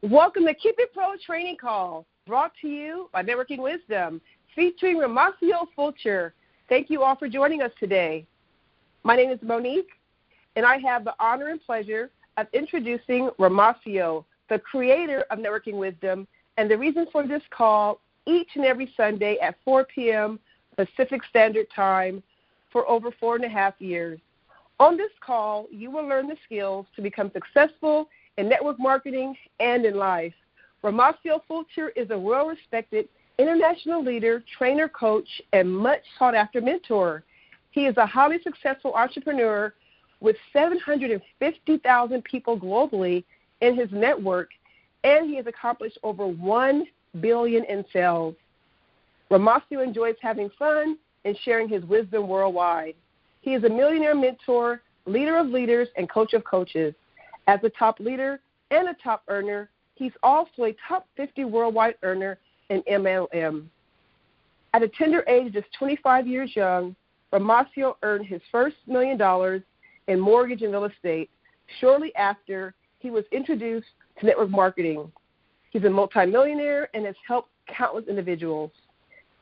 Welcome to Keep It Pro Training Call, brought to you by Networking Wisdom, featuring Romacio Fulcher. Thank you all for joining us today. My name is Monique, and I have the honor and pleasure of introducing Romacio, the creator of Networking Wisdom, and the reason for this call each and every Sunday at 4 p.m. Pacific Standard Time for over 4.5 years. On this call, you will learn the skills to become successful in network marketing and in life. Romacio Fulcher is a well-respected international leader, trainer, coach, and much sought-after mentor. He is a highly successful entrepreneur with 750,000 people globally in his network, and he has accomplished over $1 billion in sales. Romacio enjoys having fun and sharing his wisdom worldwide. He is a millionaire mentor, leader of leaders, and coach of coaches. As a top leader and a top earner, he's also a top 50 worldwide earner in MLM. At a tender age, just 25 years young, Romacio earned his first $1 million in mortgage and real estate shortly after he was introduced to network marketing. He's a multimillionaire and has helped countless individuals.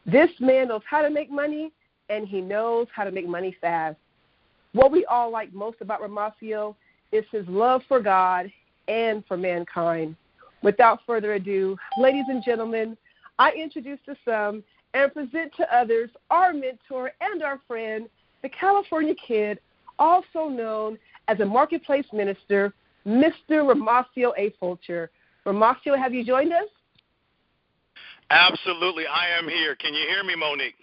This man knows how to make money, and he knows how to make money fast. What we all like most about Romacio is his love for God and for mankind. Without further ado, ladies and gentlemen, I introduce to some and present to others our mentor and our friend, the California Kid, also known as a marketplace minister, Mr. Romacio A. Fulcher. Romacio, have you joined us? Absolutely, I am here. Can you hear me, Monique?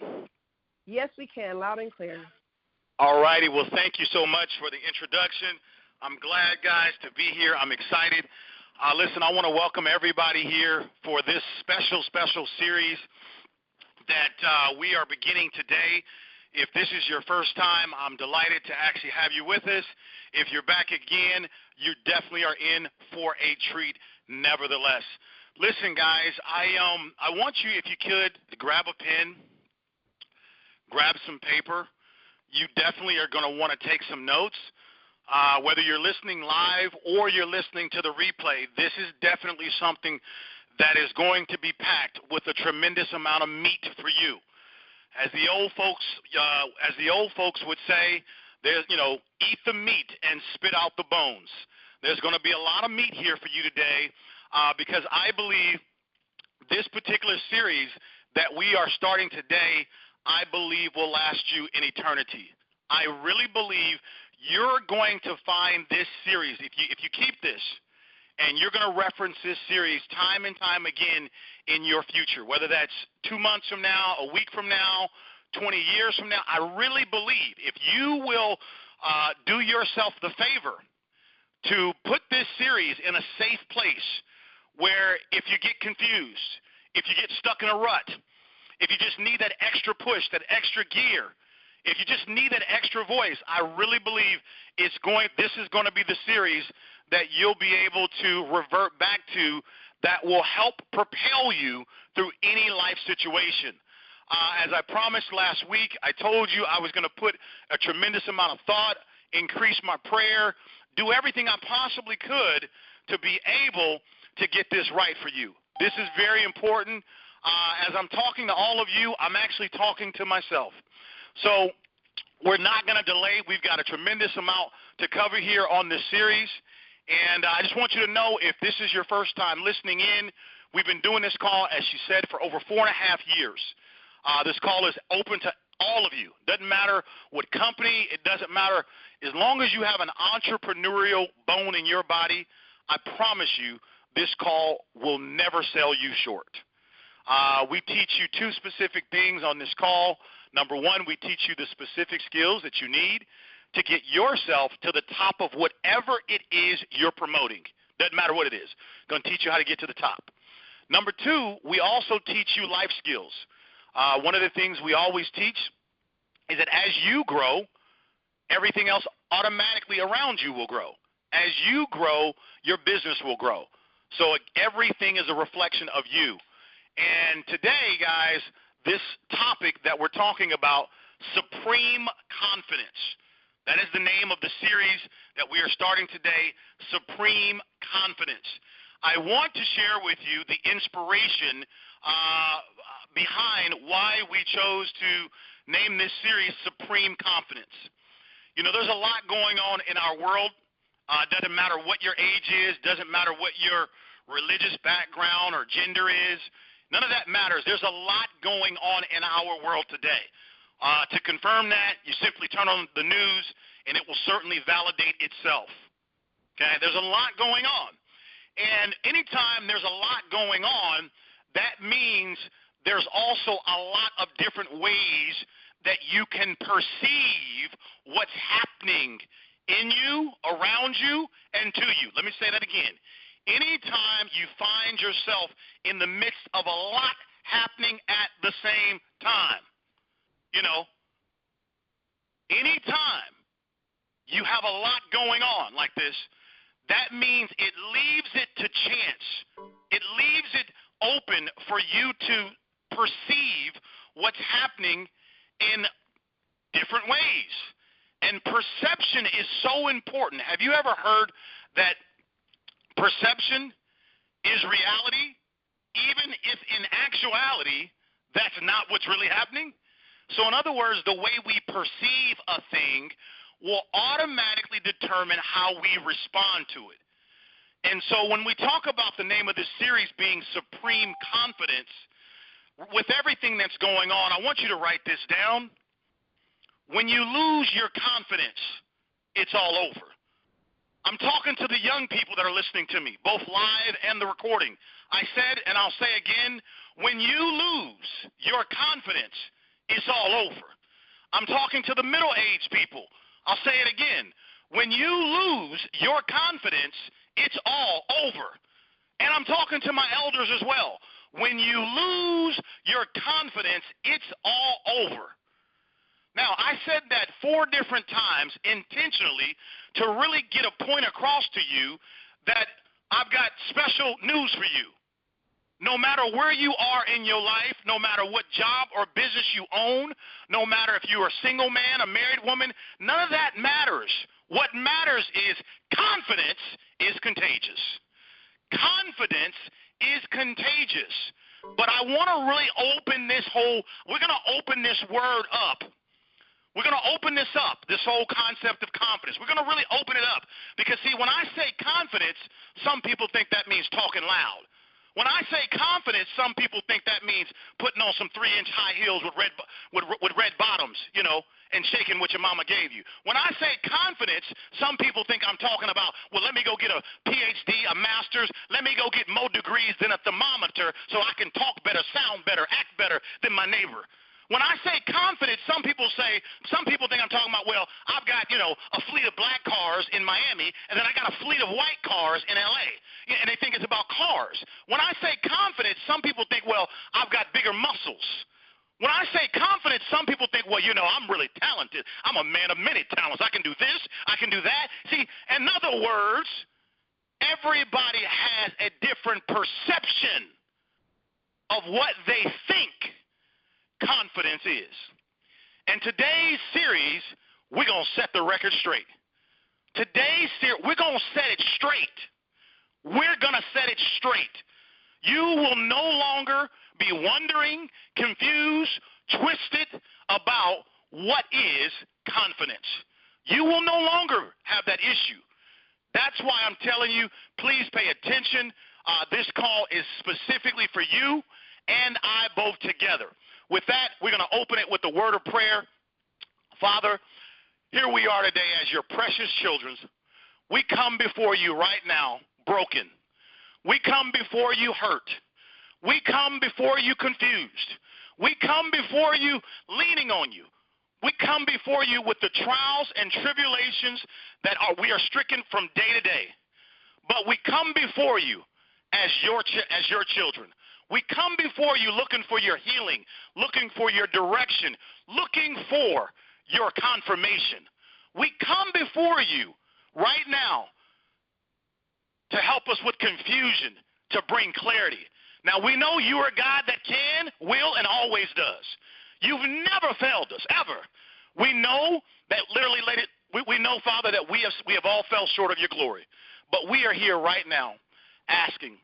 Yes, we can, loud and clear. All righty. Well, thank you so much for the introduction. I'm glad, guys, to be here. I'm excited. Listen, I want to welcome everybody here for this special series that we are beginning today. If this is your first time, I'm delighted to actually have you with us. If you're back again, you definitely are in for a treat nevertheless. Listen, guys, I want you, if you could, to grab a pen, grab some paper. You definitely are going to want to take some notes. Whether you're listening live or you're listening to the replay, this is definitely something that is going to be packed with a tremendous amount of meat for you. As the old folks would say, there's, eat the meat and spit out the bones. There's going to be a lot of meat here for you today because I believe this particular series that we are starting today, I believe will last you in eternity. I really believe you're going to find this series, if you keep this, and you're going to reference this series time and time again in your future, whether that's 2 months from now, a week from now, 20 years from now. I really believe if you will do yourself the favor to put this series in a safe place where if you get confused, if you get stuck in a rut, if you just need that extra push, that extra gear, if you just need that extra voice, I really believe this is going to be the series that you'll be able to revert back to that will help propel you through any life situation. As I promised last week, I told you I was going to put a tremendous amount of thought, increase my prayer, do everything I possibly could to be able to get this right for you. This is very important. As I'm talking to all of you, I'm actually talking to myself. So we're not going to delay. We've got a tremendous amount to cover here on this series. And I just want you to know, if this is your first time listening in, we've been doing this call, as she said, for over 4.5 years. This call is open to all of you. Doesn't matter what company. It doesn't matter. As long as you have an entrepreneurial bone in your body, I promise you this call will never sell you short. We teach you 2 specific things on this call. Number 1, we teach you the specific skills that you need to get yourself to the top of whatever it is you're promoting. Doesn't matter what it is. Going to teach you how to get to the top. Number 2, we also teach you life skills. One of the things we always teach is that as you grow, everything else automatically around you will grow. As you grow, your business will grow. So everything is a reflection of you. And today, guys, this topic that we're talking about, supreme confidence. That is the name of the series that we are starting today, Supreme Confidence. I want to share with you the inspiration behind why we chose to name this series Supreme Confidence. You know, there's a lot going on in our world. Doesn't matter what your age is, doesn't matter what your religious background or gender is. None of that matters. There's a lot going on in our world today. To confirm that, you simply turn on the news, and it will certainly validate itself. Okay, there's a lot going on. And anytime there's a lot going on, that means there's also a lot of different ways that you can perceive what's happening in you, around you, and to you. Let me say that again. Anytime you find yourself in the midst of a lot happening at the same time, you know, anytime you have a lot going on like this, that means it leaves it to chance. It leaves it open for you to perceive what's happening in different ways. And perception is so important. Have you ever heard that perception is reality, even if in actuality that's not what's really happening? So in other words, the way we perceive a thing will automatically determine how we respond to it. And so when we talk about the name of this series being Supreme Confidence, with everything that's going on, I want you to write this down. When you lose your confidence, it's all over. I'm talking to the young people that are listening to me, both live and the recording. I said, and I'll say again, when you lose your confidence, it's all over. I'm talking to the middle-aged people. I'll say it again. When you lose your confidence, it's all over. And I'm talking to my elders as well. When you lose your confidence, it's all over. Now, I said that 4 different times intentionally to really get a point across to you that I've got special news for you. No matter where you are in your life, no matter what job or business you own, no matter if you're a single man, a married woman, none of that matters. What matters is confidence is contagious. Confidence is contagious. But I want to really open this we're going to open this word up. We're going to open this up, this whole concept of confidence. We're going to really open it up. Because, see, when I say confidence, some people think that means talking loud. When I say confidence, some people think that means putting on some 3-inch high heels with red bottoms, you know, and shaking what your mama gave you. When I say confidence, some people think I'm talking about, well, let me go get a PhD, a master's, let me go get more degrees than a thermometer so I can talk better, sound better, act better than my neighbor. When I say confidence, some people think I'm talking about, well, I've got, you know, a fleet of black cars in Miami, and then I got a fleet of white cars in L.A., and they think it's about cars. When I say confidence, some people think, well, I've got bigger muscles. When I say confidence, some people think, well, you know, I'm really talented. I'm a man of many talents. I can do this. I can do that. See, in other words, everybody has a different perception of what they think confidence is. And today's series, we're going to set the record straight. Today's series, we're going to set it straight. We're going to set it straight. You will no longer be wondering, confused, twisted about what is confidence. You will no longer have that issue. That's why I'm telling you, please pay attention. This call is specifically for you and I both together. With that, we're going to open it with the word of prayer. Father, here we are today as your precious children. We come before you right now broken. We come before you hurt. We come before you confused. We come before you leaning on you. We come before you with the trials and tribulations that we are stricken from day to day. But we come before you as your children. We come before you looking for your healing, looking for your direction, looking for your confirmation. We come before you right now to help us with confusion, to bring clarity. Now, we know you are a God that can, will, and always does. You've never failed us, ever. We know that literally, we know, Father, that we have all fell short of your glory. But we are here right now asking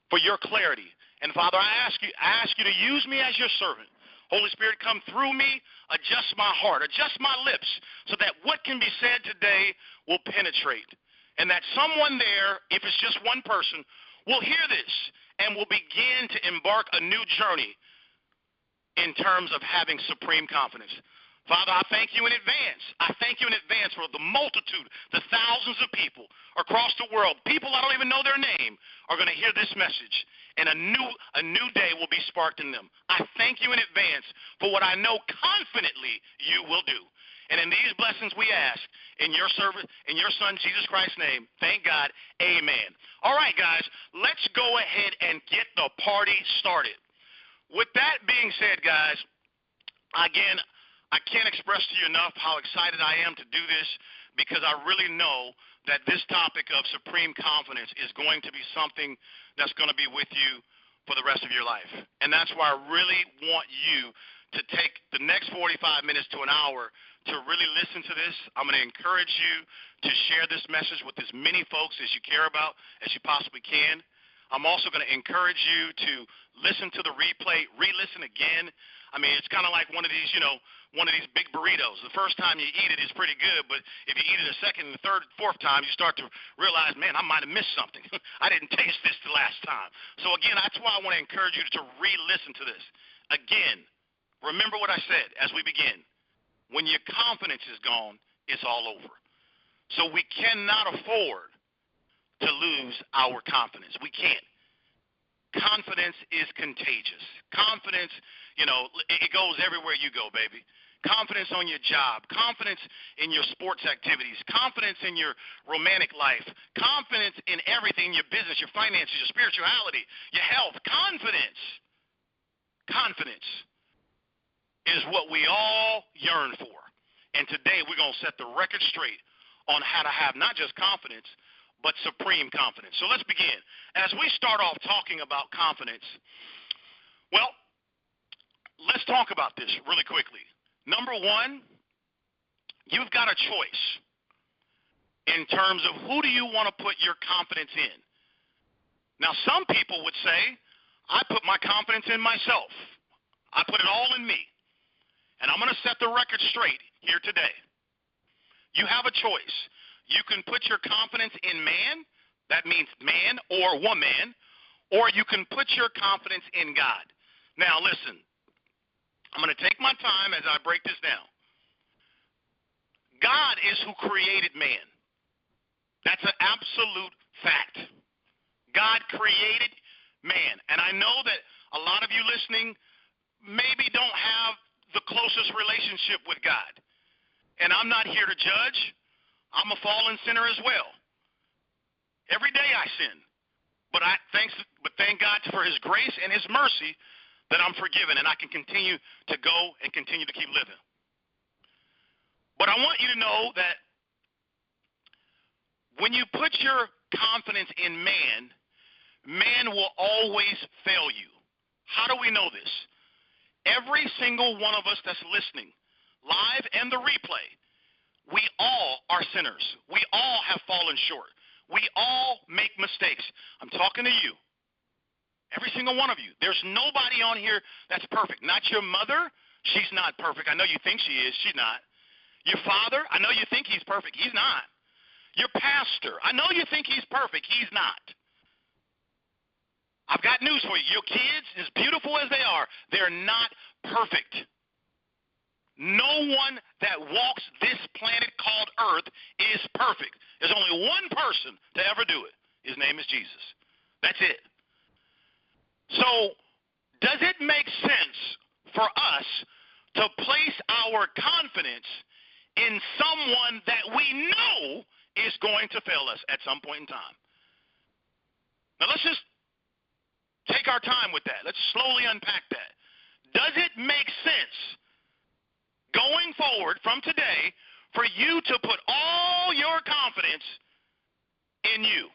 for your clarity. And Father, I ask you to use me as your servant. Holy Spirit, come through me, adjust my heart, adjust my lips, so that what can be said today will penetrate. And that someone there, if it's just one person, will hear this and will begin to embark a new journey in terms of having supreme confidence. Father, I thank you in advance. I thank you in advance for the multitude, the thousands of people across the world, people I don't even know their name, are going to hear this message, and a new day will be sparked in them. I thank you in advance for what I know confidently you will do. And in these blessings we ask in your servant, in your Son, Jesus Christ's name. Thank God. Amen. All right, guys, let's go ahead and get the party started. With that being said, guys, again, I can't express to you enough how excited I am to do this, because I really know that this topic of supreme confidence is going to be something that's going to be with you for the rest of your life. And that's why I really want you to take the next 45 minutes to an hour to really listen to this. I'm going to encourage you to share this message with as many folks as you care about as you possibly can. I'm also going to encourage you to listen to the replay, re-listen again. I mean, it's kind of like one of these, one of these big burritos. The first time you eat it is pretty good, but if you eat it a second, the third, fourth time, you start to realize, man, I might have missed something. I didn't taste this the last time. So, again, that's why I want to encourage you to re-listen to this. Again, remember what I said as we begin. When your confidence is gone, it's all over. So we cannot afford to lose our confidence. We can't. Confidence is contagious. Confidence, it goes everywhere you go, baby. Confidence on your job, confidence in your sports activities, confidence in your romantic life, confidence in everything, your business, your finances, your spirituality, your health. Confidence is what we all yearn for. And today we're going to set the record straight on how to have not just confidence, but supreme confidence. So let's begin. As we start off talking about confidence, well, let's talk about this really quickly. Number one, you've got a choice in terms of who do you want to put your confidence in. Now, some people would say, I put my confidence in myself. I put it all in me. And I'm going to set the record straight here today. You have a choice. You can put your confidence in man, that means man or woman, or you can put your confidence in God. Now, listen, I'm going to take my time as I break this down. God is who created man. That's an absolute fact. God created man. And I know that a lot of you listening maybe don't have the closest relationship with God. And I'm not here to judge. I'm a fallen sinner as well. Every day I sin. But thank God for his grace and his mercy that I'm forgiven and I can continue to go and continue to keep living. But I want you to know that when you put your confidence in man, man will always fail you. How do we know this? Every single one of us that's listening, live and the replay, we all are sinners. We all have fallen short. We all make mistakes. I'm talking to you. Every single one of you. There's nobody on here that's perfect. Not your mother. She's not perfect. I know you think she is. She's not. Your father. I know you think he's perfect. He's not. Your pastor. I know you think he's perfect. He's not. I've got news for you. Your kids, as beautiful as they are, they're not perfect. No one that walks this planet called Earth is perfect. There's only one person to ever do it. His name is Jesus. That's it. So, does it make sense for us to place our confidence in someone that we know is going to fail us at some point in time? Now, let's just take our time with that. Let's slowly unpack that. Does it make sense going forward from today for you to put all your confidence in you?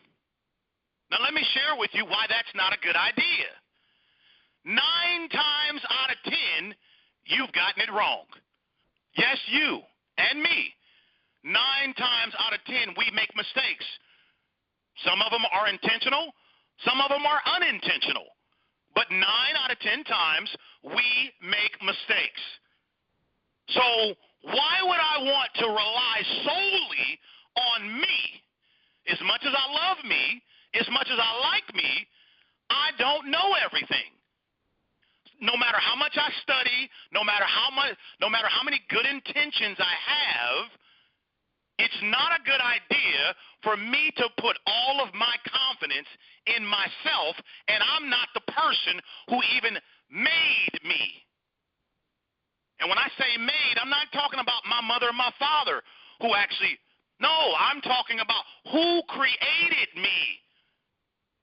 Now, let me share with you why that's not a good idea. 9 times out of 10, you've gotten it wrong. Yes, you and me. 9 times out of 10, we make mistakes. Some of them are intentional. Some of them are unintentional. But 9 out of 10 times, we make mistakes. So why would I want to rely solely on me? As much as I love me, as much as I like me, I don't know everything. No matter how much I study, no matter how many good intentions I have, it's not a good idea for me to put all of my confidence in myself, and I'm not the person who even made me. And when I say made, I'm not talking about my mother and my father who actually, no, I'm talking about who created me.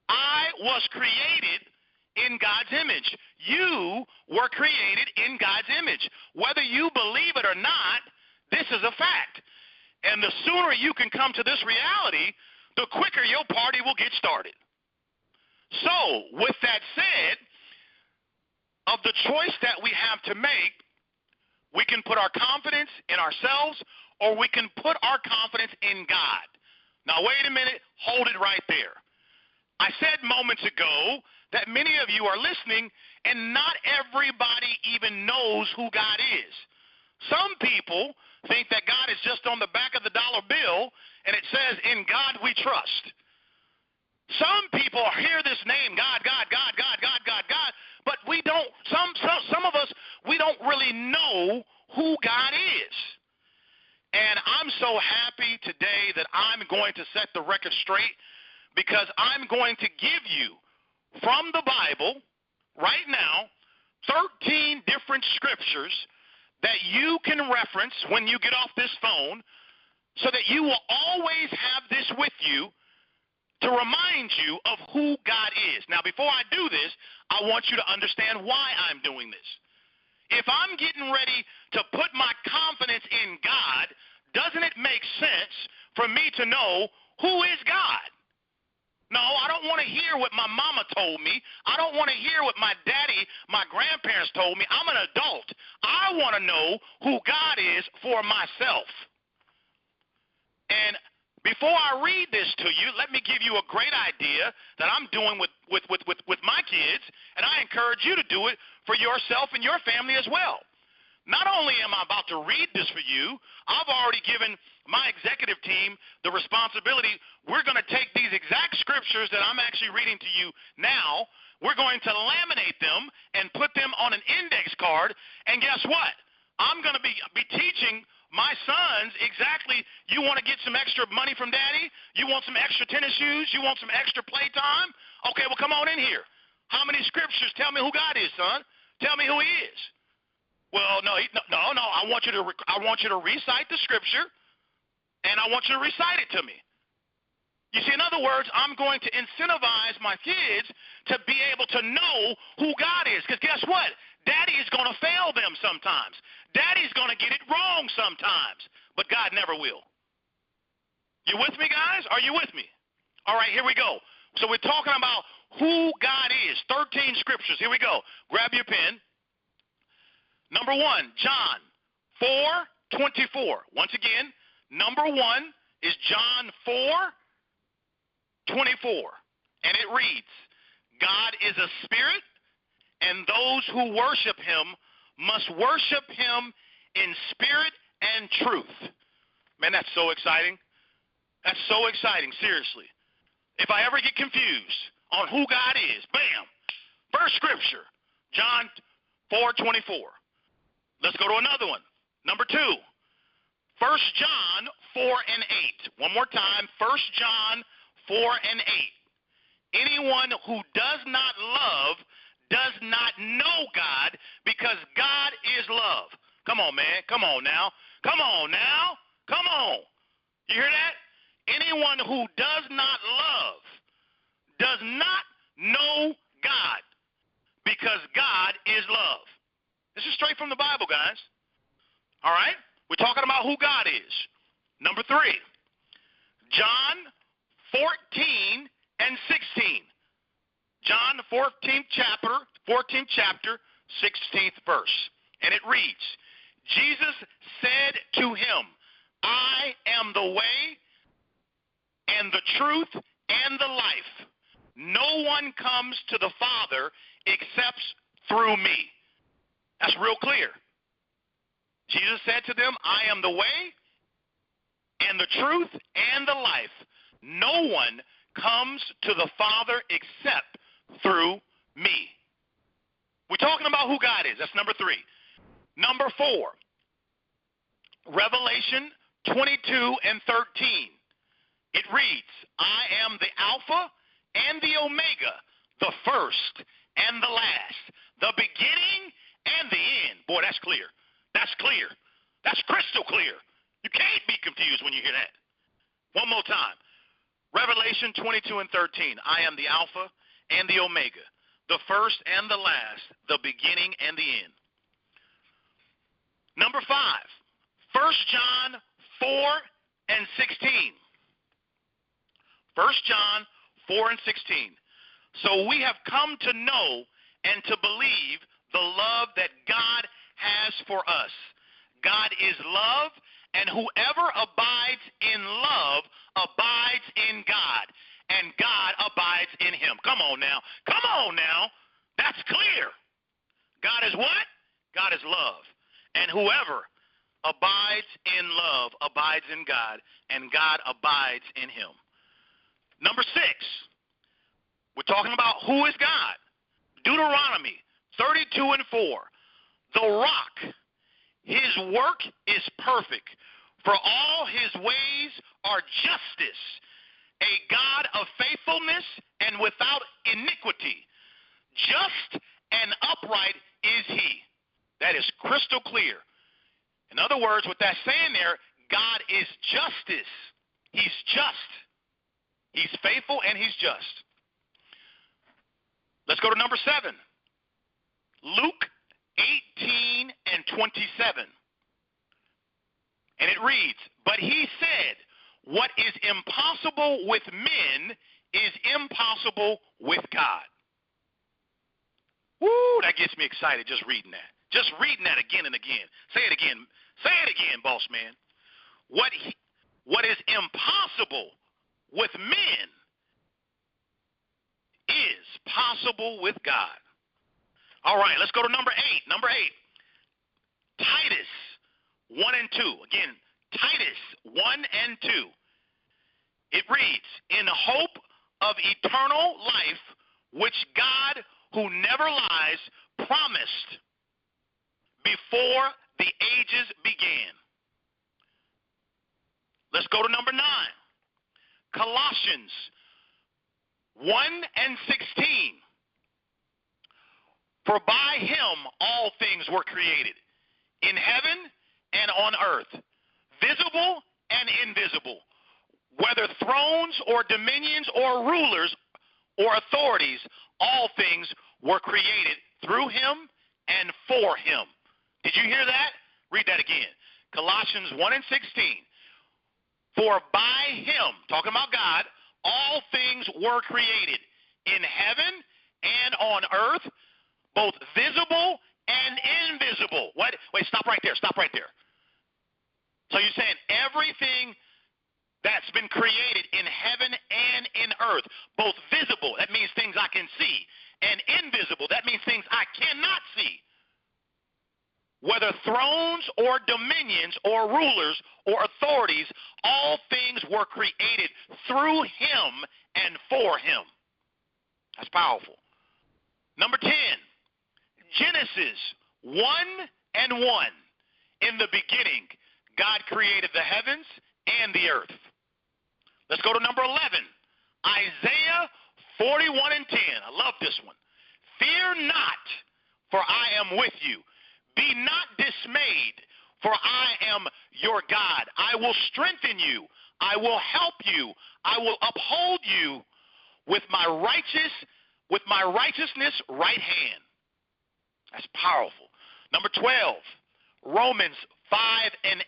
I was created in God's image. You were created in God's image. Whether you believe it or not, this is a fact. And the sooner you can come to this reality, the quicker your party will get started. So, with that said, of the choice that we have to make, we can put our confidence in ourselves or we can put our confidence in God. Now, wait a minute. Hold it right there. I said moments ago that many of you are listening and not everybody even knows who God is. Some people think that God is just on the back of the dollar bill and it says, in God we trust. Some people hear this name, God, but we don't, some of us, we don't really know who God is. And I'm so happy today that I'm going to set the record straight because I'm going to give you from the Bible right now 13 different scriptures that you can reference when you get off this phone so that you will always have this with you to remind you of who God is. Now, before I do this, I want you to understand why I'm doing this. If I'm getting ready to put my confidence in God, doesn't it make sense for me to know who is God? No, I don't want to hear what my mama told me. I don't want to hear what my daddy, my grandparents told me. I'm an adult. I want to know who God is for myself. And before I read this to you, let me give you a great idea that I'm doing with my kids, and I encourage you to do it for yourself and your family as well. Not only am I about to read this for you, I've already given my executive team the responsibility. We're going to take these exact scriptures that I'm actually reading to you now. We're going to laminate them and put them on an index card. And guess what? I'm going to be teaching my sons exactly, you want to get some extra money from daddy? You want some extra tennis shoes? You want some extra playtime? Okay, well, come on in here. How many scriptures? Tell me who God is, son. Tell me who he is. Well, no. I want you to recite the scripture, and I want you to recite it to me. You see, in other words, I'm going to incentivize my kids to be able to know who God is. Because guess what? Daddy is going to fail them sometimes. Daddy's going to get it wrong sometimes. But God never will. You with me, guys? Are you with me? All right, here we go. So we're talking about who God is. 13 scriptures. Here we go. Grab your pen. Number 1, John 4:24. Once again, number 1 is John 4:24. And it reads, God is a spirit, and those who worship him must worship him in spirit and truth. Man, that's so exciting. That's so exciting, seriously. If I ever get confused on who God is, bam, first scripture, John 4:24. Let's go to another one. Number 2, 1 John 4:8. One more time, 1 John 4:8. Anyone who does not love does not know God, because God is love. Come on, man. Come on now. Come on now. Come on. You hear that? Anyone who does not love does not know God, because God is love. This is straight from the Bible, guys. All right? We're talking about who God is. Number 3, John 14:16. John, the 14th chapter, 16th verse. And it reads, Jesus said to him, I am the way and the truth and the life. no one comes to the Father except through me. That's real clear. Jesus said to them, I am the way and the truth and the life. No one comes to the Father except through me. We're talking about who God is. That's number 3. Number 4, Revelation 22 and 13. It reads, I am the Alpha and the Omega, the first and the last, the beginning and the end. Boy, that's clear. That's clear. That's crystal clear. You can't be confused when you hear that. One more time. Revelation 22 and 13. I am the Alpha and the Omega, the first and the last, the beginning and the end. Number 5, 1 John 4 and 16. 1 John 4 and 16. So we have come to know and to believe the love that God has for us. God is love, and whoever abides in love abides in God, and God abides in him. Come on now. Come on now. That's clear. God is what? God is love. And whoever abides in love abides in God, and God abides in him. Number 6, we're talking about who is God. Deuteronomy 32 and 4. The rock, his work is perfect, for all his ways are justice, a God of faithfulness and without iniquity. Just and upright is he. That is crystal clear. In other words, what that's saying there, God is justice. He's just. He's faithful and he's just. Let's go to number 7. Luke 18 and 27. And it reads, but he said, what is impossible with men is impossible with God. Woo, that gets me excited just reading that. Just reading that again and again. Say it again. Say it again, boss man. What is impossible with men is possible with God. All right, let's go to number 8. Number 8, Titus 1 and 2. Again, Titus 1 and 2. It reads, in hope of eternal life, which God, who never lies, promised before the ages began. Let's go to number 9. Colossians 1 and 16. For by him all things were created, in heaven and on earth, visible and invisible, whether thrones or dominions or rulers or authorities, all things were created through him and for him. Did you hear that? Read that again. Colossians 1 and 16. For by him, talking about God, all things were created in heaven and on earth, both visible and invisible. What? Wait, stop right there. Stop right there. So you're saying everything that's been created in heaven and in earth, both visible, that means things I can see, and invisible, that means things I cannot see. Whether thrones or dominions or rulers or authorities, all things were created through him and for him. That's powerful. Number 10, Genesis 1 and 1. In the beginning, God created the heavens and the earth. Let's go to number 11, Isaiah 41 and 10. I love this one. Fear not, for I am with you. Be not dismayed, for I am your God. I will strengthen you. I will help you. I will uphold you with my righteousness right hand. That's powerful. Number 12, Romans 5 and 8.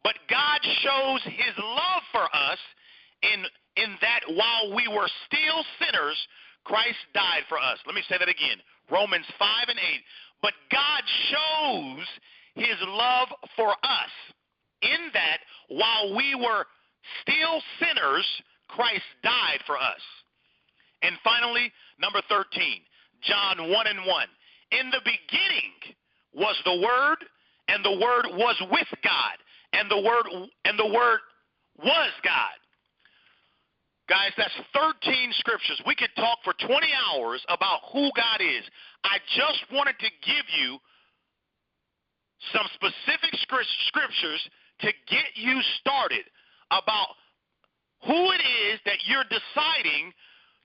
But God shows his love for us in that while we were still sinners, Christ died for us. Let me say that again. Romans 5 and 8. But God shows his love for us in that while we were still sinners, Christ died for us. And finally, number 13, John 1:1. In the beginning was the Word, and the Word was with God, and the Word was God. Guys, that's 13 scriptures. We could talk for 20 hours about who God is. I just wanted to give you some specific scriptures to get you started about who it is that you're deciding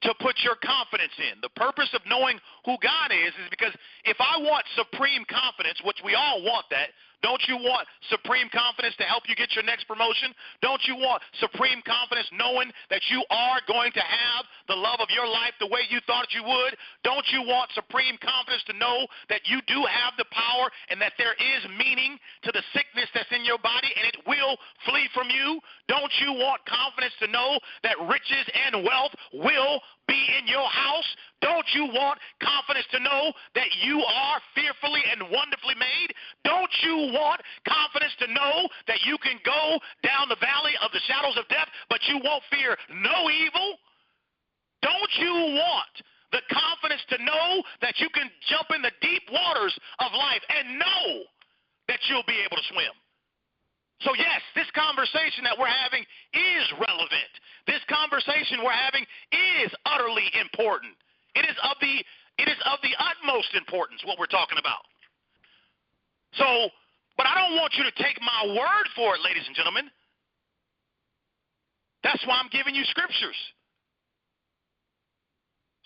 to put your confidence in. The purpose of knowing who God is because if I want supreme confidence, which we all want that, don't you want supreme confidence to help you get your next promotion? Don't you want supreme confidence knowing that you are going to have the love of your life the way you thought you would? Don't you want supreme confidence to know that you do have the power and that there is meaning to the sickness that's in your body and it will flee from you? Don't you want confidence to know that riches and wealth will be in your house? Don't you want confidence to know that you are fearfully and wonderfully made? Don't you want confidence to know that you can go down the valley of the shadows of death, but you won't fear no evil? Don't you want the confidence to know that you can jump in the deep waters of life and know that you'll be able to swim? So yes, this conversation that we're having is relevant. This conversation we're having is utterly important. It is of the utmost importance what we're talking about. So, but I don't want you to take my word for it, ladies and gentlemen. That's why I'm giving you scriptures.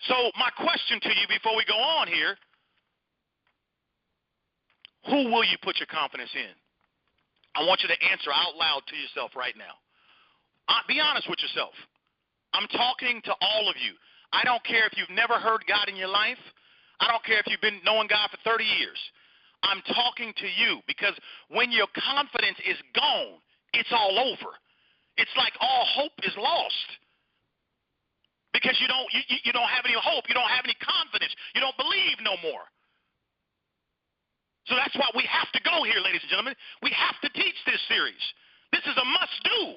So my question to you before we go on here, who will you put your confidence in? I want you to answer out loud to yourself right now. Be honest with yourself. I'm talking to all of you. I don't care if you've never heard God in your life. I don't care if you've been knowing God for 30 years. I'm talking to you because when your confidence is gone, it's all over. It's like all hope is lost because you don't have any hope. You don't have any confidence. You don't believe no more. So that's why we have to go here, ladies and gentlemen. We have to teach this series. This is a must-do.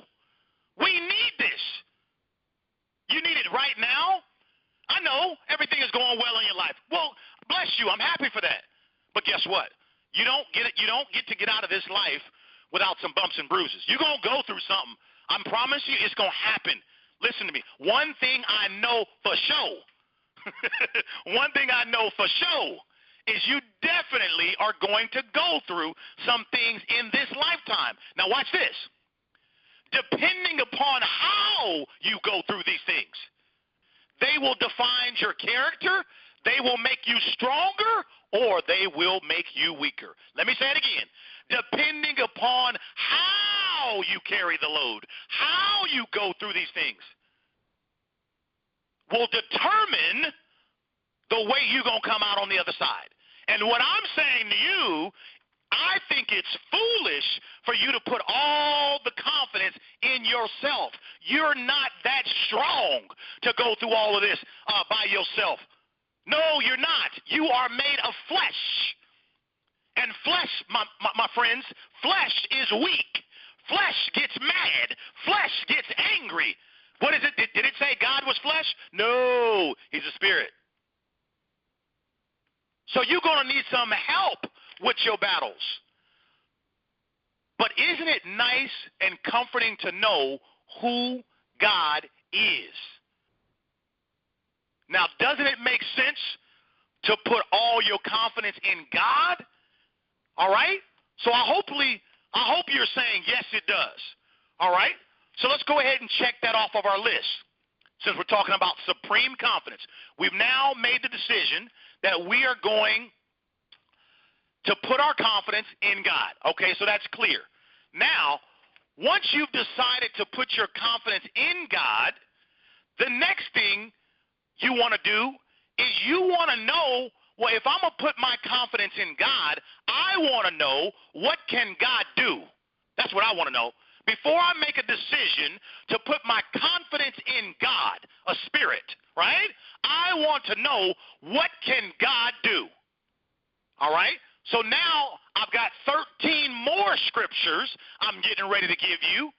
We need this. You need it right now. I know everything is going well in your life. Well, bless you. I'm happy for that. But guess what? You don't get to get out of this life without some bumps and bruises. You're going to go through something. I promise you it's going to happen. Listen to me. One thing I know for sure, one thing I know for sure is you definitely are going to go through some things in this lifetime. Now watch this. Depending upon how you go through these things, they will define your character, they will make you stronger, or they will make you weaker. Let me say it again. Depending upon how you carry the load, how you go through these things, will determine the way you're going to come out on the other side. And what I'm saying to you, I think it's foolish for you to put all the confidence in yourself. You're not that strong to go through all of this by yourself. No, you're not. You are made of flesh. And flesh, my friends, flesh is weak. Flesh gets mad. Flesh gets angry. What is it? Did it say God was flesh? No, he's a spirit. So you're going to need some help with your battles. But isn't it nice and comforting to know who God is? Now, doesn't it make sense to put all your confidence in God? All right? So I hope you're saying, yes, it does. All right? So let's go ahead and check that off of our list since we're talking about supreme confidence. We've now made the decision that we are going to put our confidence in God. Okay, so that's clear. Now, once you've decided to put your confidence in God, the next thing you want to do is you want to know, well, if I'm going to put my confidence in God, I want to know, what can God do? That's what I want to know. Before I make a decision to put my confidence in God, a spirit, right? I want to know, what can God do? All right? So now I've got 13 more scriptures I'm getting ready to give you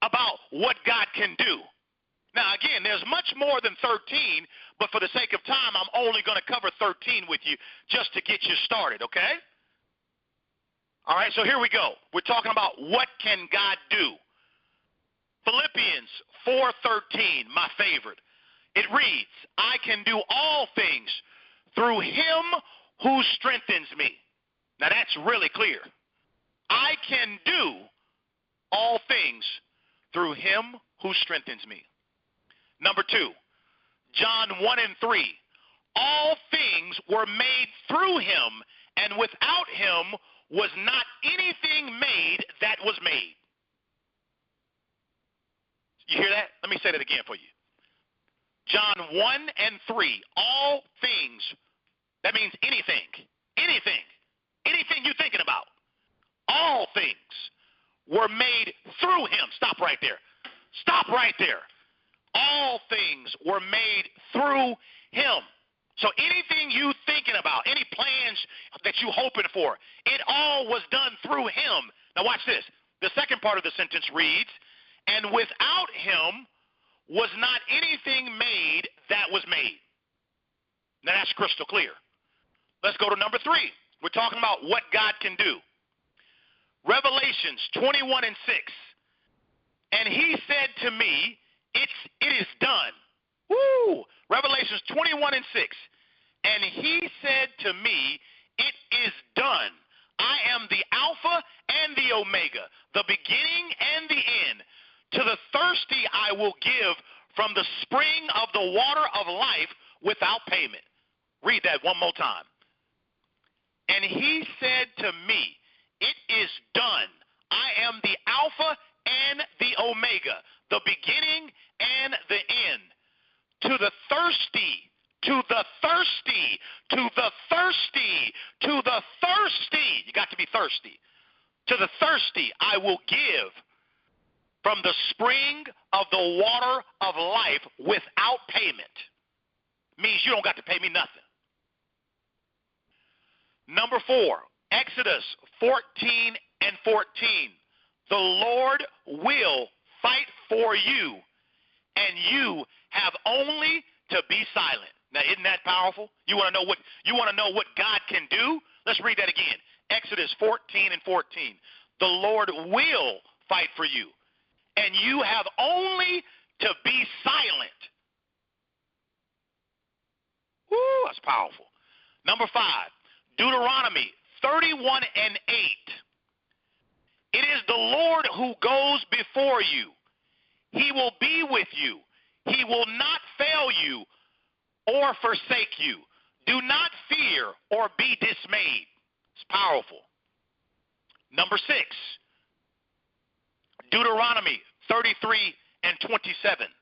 about what God can do. Now, again, there's much more than 13, but for the sake of time, I'm only going to cover 13 with you just to get you started, okay? All right, so here we go. We're talking about what can God do. Philippians 4:13, my favorite. It reads, I can do all things through him who strengthens me. Now, that's really clear. I can do all things through him who strengthens me. Number 2, John 1:3. All things were made through him, and without him was not anything made that was made. You hear that? Let me say that again for you. John 1:3. All things, that means anything, anything you're thinking about. All things were made through him. Stop right there. Stop right there. All things were made through him. So anything you thinking about, any plans that you hoping for, it all was done through him. Now watch this. The second part of the sentence reads, and without him was not anything made that was made. Now that's crystal clear. Let's go to number 3. We're talking about what God can do. Revelations 21:6. And he said to me, it is done. Woo! Revelations 21:6. And he said to me, it is done. I am the Alpha and the Omega, the beginning and the end. To the thirsty I will give from the spring of the water of life without payment. Read that one more time. And he said to me, it is done. I am the Alpha and the Omega, the beginning and the end. To the thirsty, to the thirsty, to the thirsty, to the thirsty. You got to be thirsty. To the thirsty I will give from the spring of the water of life without payment. Means you don't got to pay me nothing. Number 4, Exodus 14:14. The Lord will fight for you, and you have only to be silent. Now, isn't that powerful? You want to know what God can do? Let's read that again. Exodus 14:14. The Lord will fight for you, and you have only to be silent. Woo, that's powerful. Number 5, Deuteronomy 31:8. It is the Lord who goes before you. He will be with you. He will not fail you or forsake you. Do not fear or be dismayed. It's powerful. Number 6, Deuteronomy 33:27.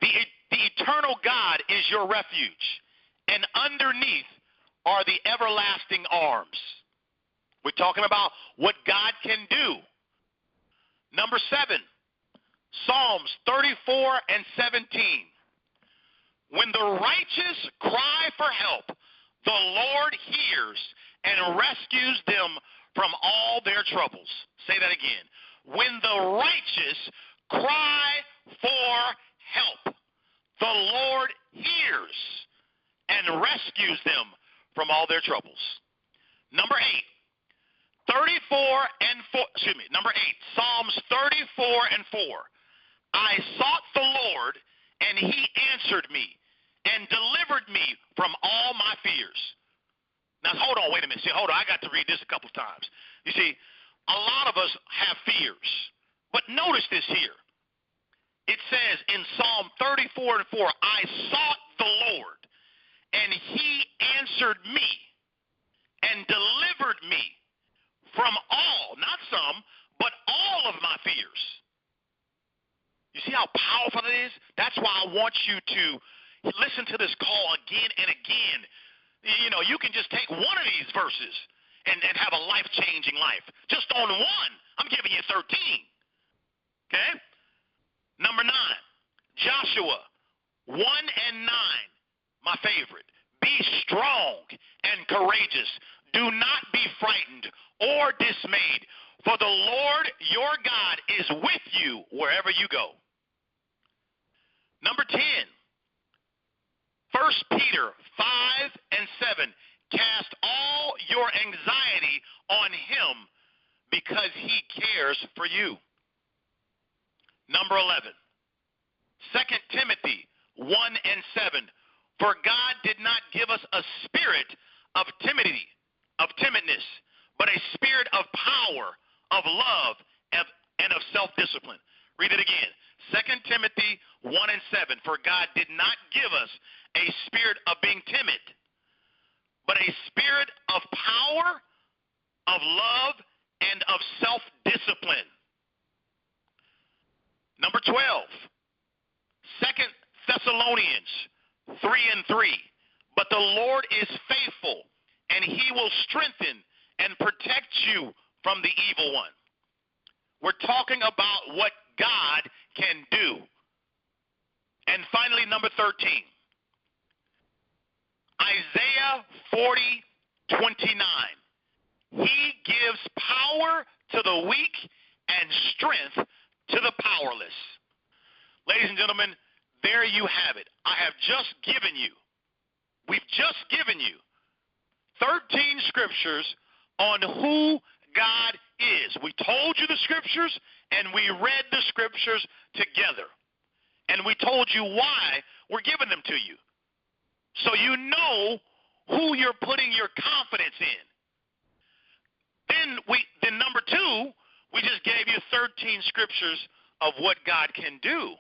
The eternal God is your refuge, and underneath are the everlasting arms. We're talking about what God can do. Number 7, Psalms 34:17. When the righteous cry for help, the Lord hears and rescues them from all their troubles. Say that again. When the righteous cry for help, the Lord hears and rescues them from all their troubles. Number 8, Number 8, Psalms 34:4. I sought the Lord, and he answered me and delivered me from all my fears. Now, hold on, wait a minute. See, hold on. I got to read this a couple of times. You see, a lot of us have fears, but notice this here. It says in Psalm 34:4, I sought the Lord, and he answered me and delivered me from all, not some, but all of my fears. You see how powerful it is? That's why I want you to listen to this call again and again. You know, you can just take one of these verses and have a life-changing life. Just on one, I'm giving you 13. Okay? Number 9, Joshua 1:9, my favorite. Be strong and courageous. Do not be frightened or dismayed, for the Lord your God is with you wherever you go. Number 10, 1 Peter 5 and 7. Cast all your anxiety on him because he cares for you. Number 11, 2 Timothy 1 and 7. For God did not give us a spirit of timidness, but a spirit of power, of love, and of self-discipline. Read it again. 2 Timothy 1 and 7. For God did not give us a spirit of being timid, but a spirit of power, of love, and of self-discipline. Number 12, 2 Thessalonians 3 and 3. But the Lord is faithful, and he will strengthen and protect you from the evil one. We're talking about what God can do. And finally, number 13, Isaiah 40:29. He gives power to the weak and strength to the powerless. Ladies and gentlemen, there you have it. We've just given you 13 scriptures on who God is. We told you the scriptures, and we read the scriptures together. And we told you why we're giving them to you, so you know who you're putting your confidence in. Then number 2, we just gave you 13 scriptures of what God can do.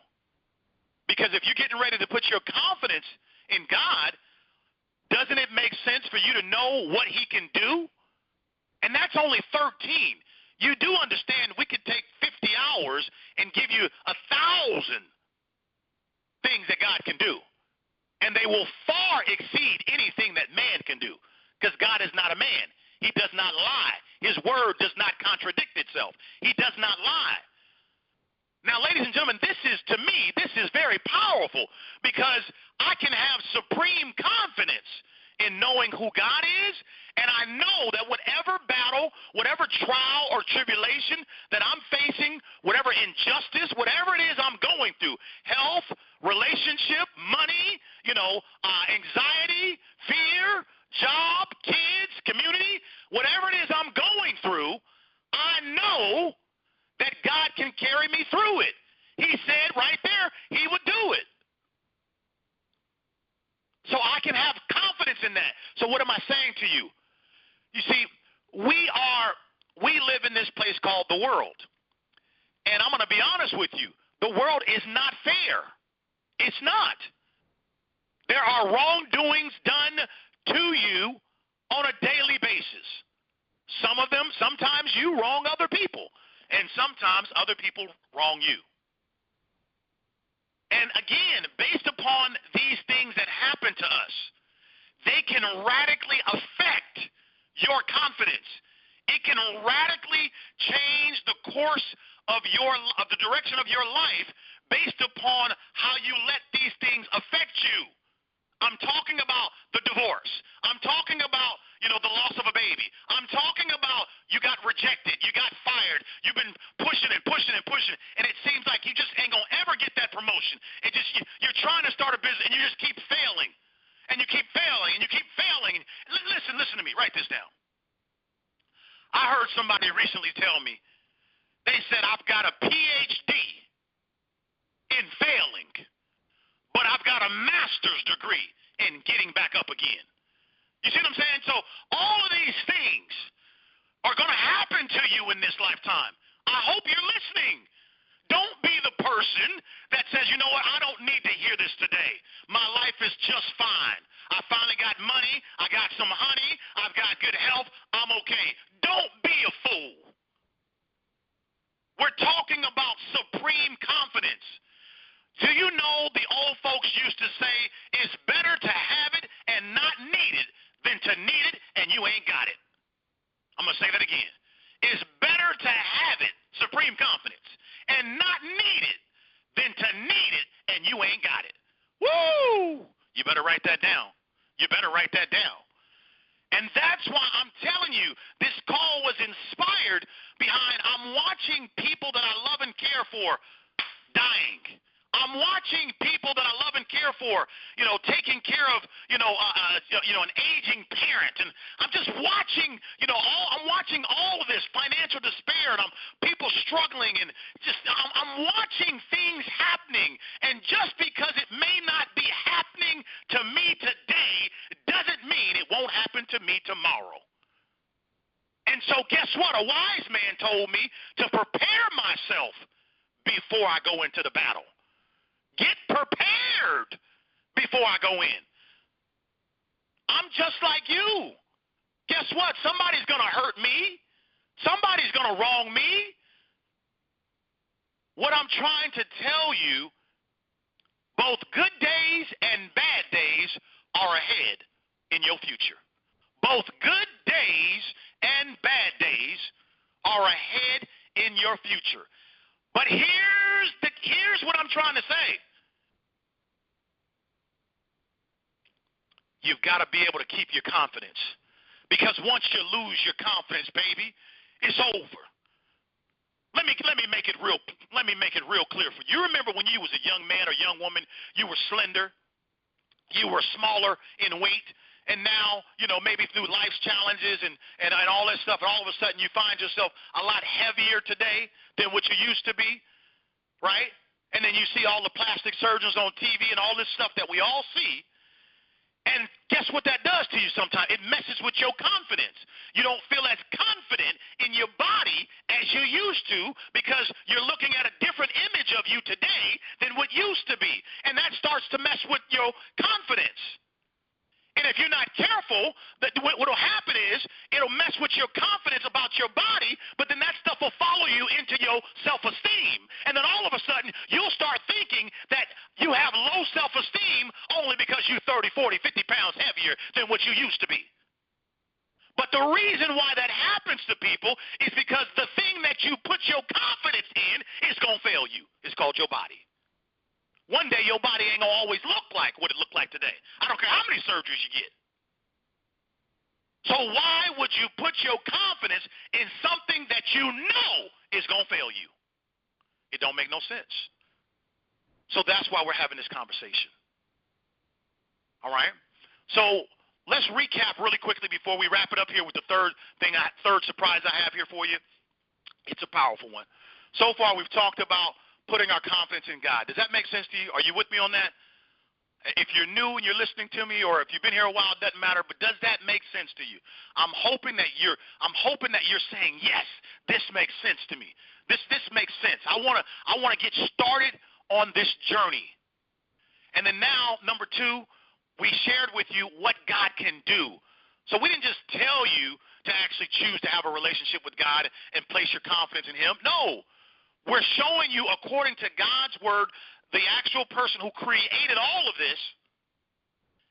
Because if you're getting ready to put your confidence in God, doesn't it make sense for you to know what he can do? And that's only 13. You do understand we could take 50 hours and give you 1,000 things that God can do. And they will far exceed anything that man can do. Because God is not a man. He does not lie. His word does not contradict itself. He does not lie. Now, ladies and gentlemen, this is very powerful, because I can have supreme confidence in knowing who God is, and I know that whatever battle, whatever trial or tribulation that I'm facing, whatever injustice, whatever it is I'm going through, health, relationship, money, anxiety, fear, job, kids, community, whatever it is I'm going through, I know that God can carry me through it. He said right there he would do it. So I can have confidence in that. So what am I saying to you? You see, we live in this place called the world. And I'm going to be honest with you. The world is not fair. It's not. There are wrongdoings done to you on a daily basis. Some of them, sometimes you wrong other people. And sometimes other people wrong you. And again, based upon these things that happen to us, they can radically affect your confidence. It can radically change the course of the direction of your life based upon how you let these things affect you. I'm talking about the divorce. I'm talking about, the loss of a baby. I'm talking about you got rejected. You got fired. You've been pushing and pushing and pushing, and it seems like you just ain't going to ever get that promotion. You're trying to start a business, and you just keep failing. And you keep failing, and you keep failing. Listen to me. Write this down. I heard somebody recently tell me, they said, I've got a PhD in failing, but I've got a master's degree in getting back up again. You see what I'm saying? So all of these things are going to happen to you in this lifetime. I hope you're listening. Don't be the person that says, you know what, I don't need to hear this today. My life is just fine. I finally got money. I got some honey. I've got good health. I'm okay. Don't be a fool. We're talking about supreme confidence. Do you know the old folks used to say, it's better to have it and not need it than to need it and you ain't got it. I'm going to say that again. It's better to have it, supreme confidence, and not need it than to need it and you ain't got it. Woo! You better write that down. You better write that down. And that's why I'm telling you, this call was inspired behind I'm watching people that I love and care for dying. I'm watching people that I love and care for, taking care of, an aging parent, and I'm just watching, I'm watching all of this financial despair, and people struggling, and I'm watching things happening, and just because it may not be happening to me today doesn't mean it won't happen to me tomorrow. And so guess what? A wise man told me to prepare myself before I go into the battle. Get prepared before I go in. I'm just like you. Guess what? Somebody's going to hurt me. Somebody's going to wrong me. What I'm trying to tell you, both good days and bad days are ahead in your future. Both good days and bad days are ahead in your future. But here's what I'm trying to say. You've got to be able to keep your confidence, because once you lose your confidence, baby, it's over. Let me make it real clear for you. You remember when you was a young man or young woman, you were slender, you were smaller in weight, and now, maybe through life's challenges and all that stuff, and all of a sudden you find yourself a lot heavier today than what you used to be, right? And then you see all the plastic surgeons on TV and all this stuff that we all see. And guess what that does to you sometimes? It messes with your confidence. You don't feel as confident in your body as you used to, because you're looking at a different image of you today than what used to be. And that starts to mess with your confidence. And if you're not careful, what will happen is it'll mess with your confidence about your body, but then that stuff will follow you into your self-esteem. And then all of a sudden, you'll start thinking that you have low self-esteem only because you're 30, 40, 50 pounds heavier than what you used to be. But the reason why that happens to people is because the thing that you put your confidence in is going to fail you. It's called your body. One day your body ain't going to always look like what it looked like today. I don't care how many surgeries you get. So why would you put your confidence in something that you know is going to fail you? It don't make no sense. So that's why we're having this conversation. All right? So let's recap really quickly before we wrap it up here with the third surprise I have here for you. It's a powerful one. So far we've talked about putting our confidence in God. Does that make sense to you? Are you with me on that? If you're new and you're listening to me, or if you've been here a while, it doesn't matter, but does that make sense to you? I'm hoping that you're saying, yes, this makes sense to me. This makes sense. I want to get started on this journey. And then now, number two, we shared with you what God can do. So we didn't just tell you to actually choose to have a relationship with God and place your confidence in Him. No. We're showing you, according to God's word, the actual person who created all of this,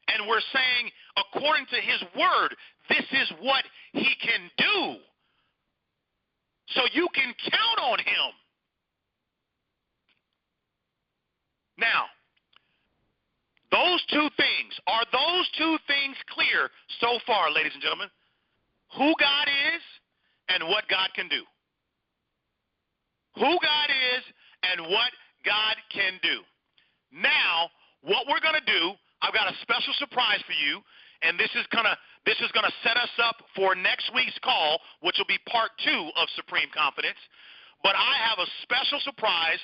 and we're saying, according to His word, this is what He can do. So you can count on Him. Now, are those two things clear so far, ladies and gentlemen? Who God is and what God can do. Who God is and what God can do. Now, what we're going to do, I've got a special surprise for you, and this is going to set us up for next week's call, which will be part 2 of Supreme Confidence. But I have a special surprise,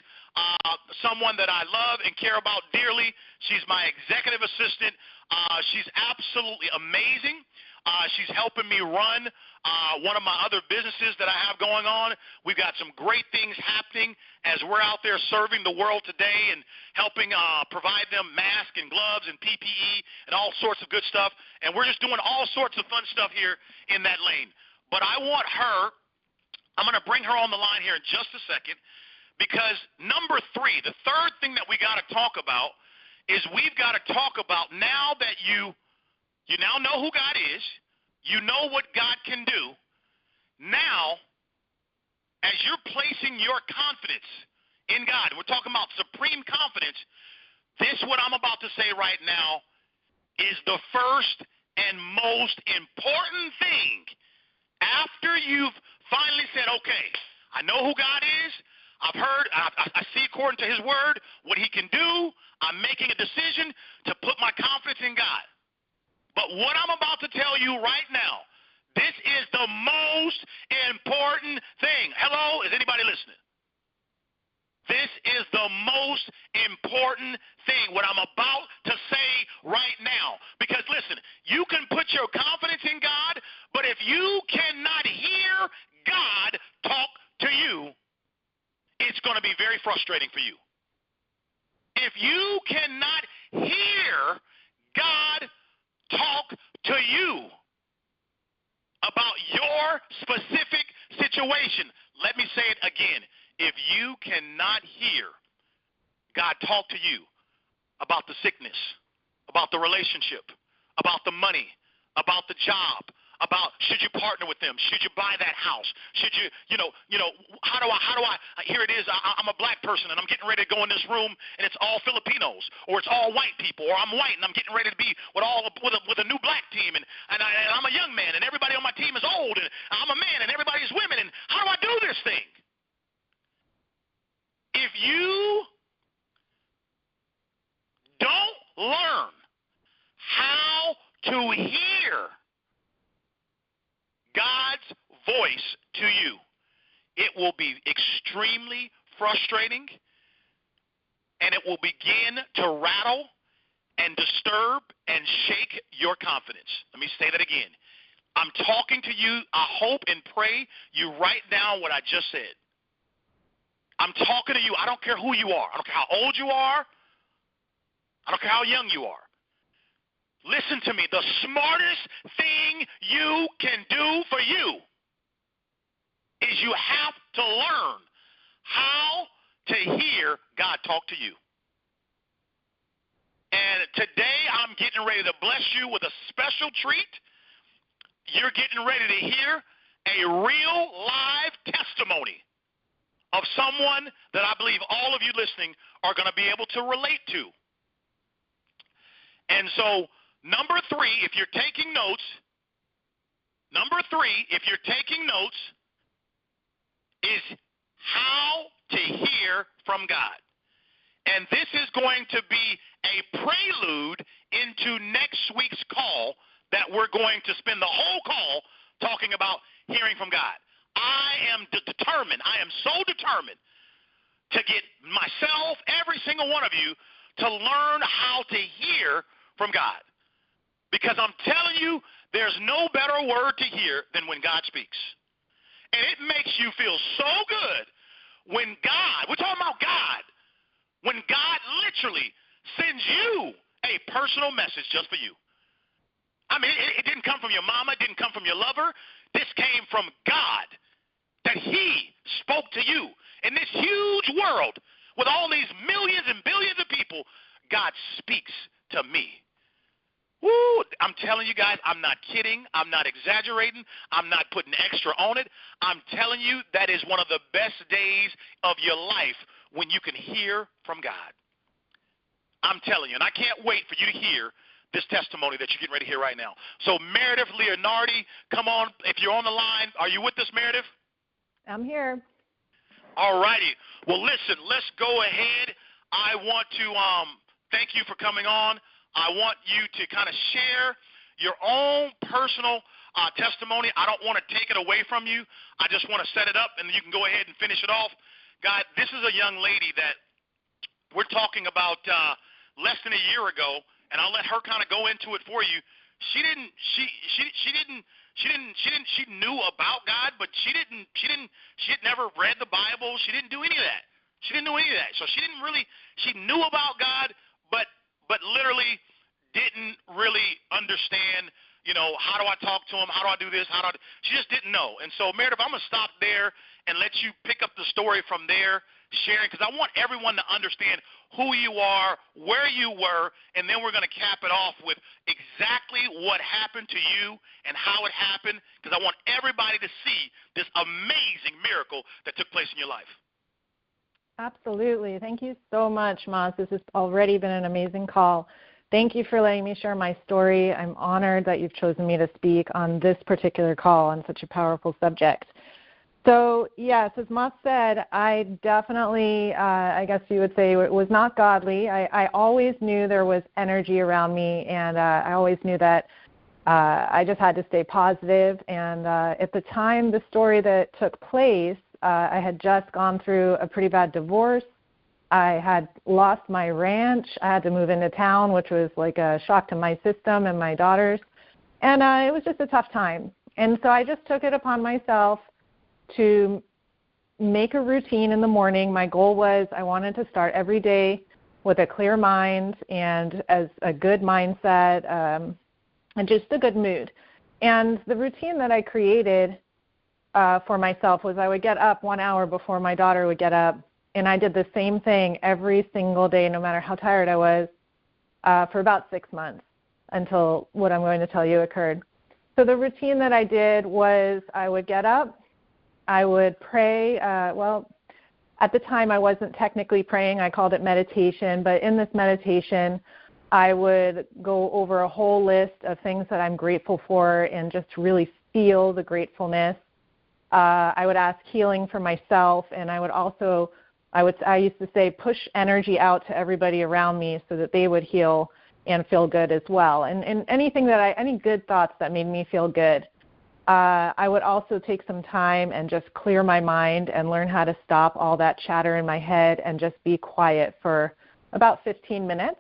someone that I love and care about dearly. She's my executive assistant. She's absolutely amazing. She's helping me run one of my other businesses that I have going on. We've got some great things happening as we're out there serving the world today and helping provide them masks and gloves and PPE and all sorts of good stuff. And we're just doing all sorts of fun stuff here in that lane. But I want her, I'm going to bring her on the line here in just a second, because number 3, the third thing that we got to talk about is we've got to talk about, now that you now know who God is, you know what God can do. Now, as you're placing your confidence in God, we're talking about supreme confidence, this, what I'm about to say right now, is the first and most important thing after you've finally said, okay, I know who God is, I've heard, I see according to his word what he can do. I'm making a decision to put my confidence in God. But what I'm about to tell you right now, this is the most important thing. Hello? Is anybody listening? This is the most important thing, what I'm about to say right now. Because, listen, you can put your confidence in God, but if you cannot hear God talk to you, it's going to be very frustrating for you. If you cannot hear God talk to you about your specific situation, let me say it again. If you cannot hear God talk to you about the sickness, about the relationship, about the money, about the job, about should you partner with them, should you buy that house, should you, how do I, here it is, I'm a black person and I'm getting ready to go in this room and it's all Filipinos, or it's all white people, or I'm white and I'm getting ready to be with a new black team, and I'm a young man and everybody on my team is old, and I'm a man and everybody's women, and how do I do this thing? If you don't learn how to hear God's voice to you, it will be extremely frustrating, and it will begin to rattle and disturb and shake your confidence. Let me say that again. I'm talking to you. I hope and pray you write down what I just said. I'm talking to you. I don't care who you are. I don't care how old you are. I don't care how young you are. Listen to me. The smartest thing you can do for you is you have to learn how to hear God talk to you. And today I'm getting ready to bless you with a special treat. You're getting ready to hear a real live testimony of someone that I believe all of you listening are going to be able to relate to. And so, number 3, if you're taking notes, is how to hear from God. And this is going to be a prelude into next week's call that we're going to spend the whole call talking about hearing from God. I am determined. I am so determined to get myself, every single one of you, to learn how to hear from God. Because I'm telling you, there's no better word to hear than when God speaks. And it makes you feel so good when God, we're talking about God, when God literally sends you a personal message just for you. I mean, it didn't come from your mama. It didn't come from your lover. This came from God, that he spoke to you. In this huge world with all these millions and billions of people, God speaks to me. Woo, I'm telling you guys, I'm not kidding. I'm not exaggerating. I'm not putting extra on it. I'm telling you, that is one of the best days of your life when you can hear from God. I'm telling you, and I can't wait for you to hear this testimony that you're getting ready to hear right now. So Meredith Leonardi, come on. If you're on the line, are you with us, Meredith? I'm here. All righty. Well, listen, let's go ahead. I want to thank you for coming on. I want you to kind of share your own personal testimony. I don't want to take it away from you. I just want to set it up, and you can go ahead and finish it off. God, this is a young lady that we're talking about less than a year ago, and I'll let her kind of go into it for you. She knew about God, but she had never read the Bible. She didn't do any of that. She So she knew about God, but literally didn't really understand, how do I talk to him? How do I do this? She just didn't know. And so, Meredith, I'm going to stop there and let you pick up the story from there, sharing, because I want everyone to understand who you are, where you were, and then we're going to cap it off with exactly what happened to you and how it happened, because I want everybody to see this amazing miracle that took place in your life. Absolutely. Thank you so much, Maz. This has already been an amazing call. Thank you for letting me share my story. I'm honored that you've chosen me to speak on this particular call on such a powerful subject. So, yes, as Moss said, I definitely, I guess you would say, it was not godly. I always knew there was energy around me, and I always knew that I just had to stay positive. And at the time, the story that took place, I had just gone through a pretty bad divorce. I had lost my ranch. I had to move into town, which was like a shock to my system and my daughters. And it was just a tough time. And so I just took it upon myself to make a routine in the morning. My goal was I wanted to start every day with a clear mind and as a good mindset and just a good mood. And the routine that I created for myself was I would get up 1 hour before my daughter would get up, and I did the same thing every single day, no matter how tired I was, for about 6 months until what I'm going to tell you occurred. So the routine that I did was I would get up, I would pray. Well, at the time I wasn't technically praying. I called it meditation. But in this meditation, I would go over a whole list of things that I'm grateful for and just really feel the gratefulness. I would ask healing for myself, and I would also, I used to say, push energy out to everybody around me so that they would heal and feel good as well. And anything that any good thoughts that made me feel good. I would also take some time and just clear my mind and learn how to stop all that chatter in my head and just be quiet for about 15 minutes.